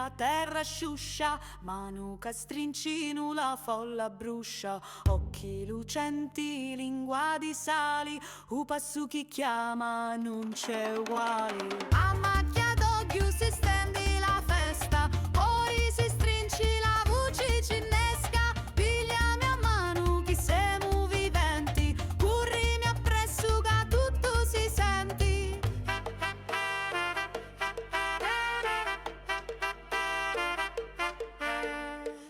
la terra sciuscia, manu che strincinu la folla bruscia, occhi lucenti, lingua di sali, u passu chi chiama non c'è uguali. A macchia d'occhio si stendi la festa, oi si strinci la voce cinnesca, pigliami a mano chi siamo viventi, corrimi appresso che tutto si senti.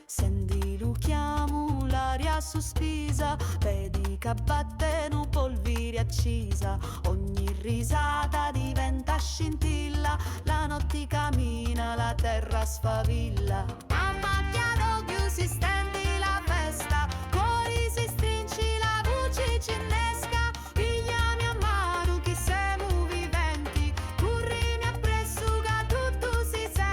Senti lo chiamo, l'aria sospesa, vedi che battono polvere accesa, ogni risata diventa scintilla, la notte cammina, la terra sfavilla. A macchia d'occhio si stendi la festa, cori si strinci la voce cinnesca, pigliami a mano chi siamo viventi, corrimi appresso che tutto si senti.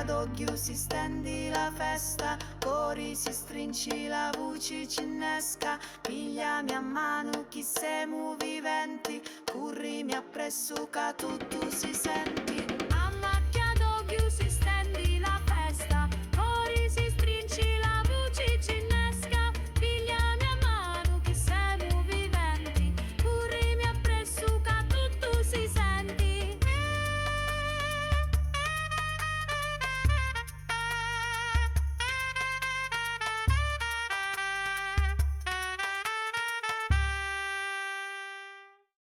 D'occhio si stendi la festa, cori si strinci la voce cinnesca, pigliami a mano chi siamo viventi, corrimi appresso che tutto si senti.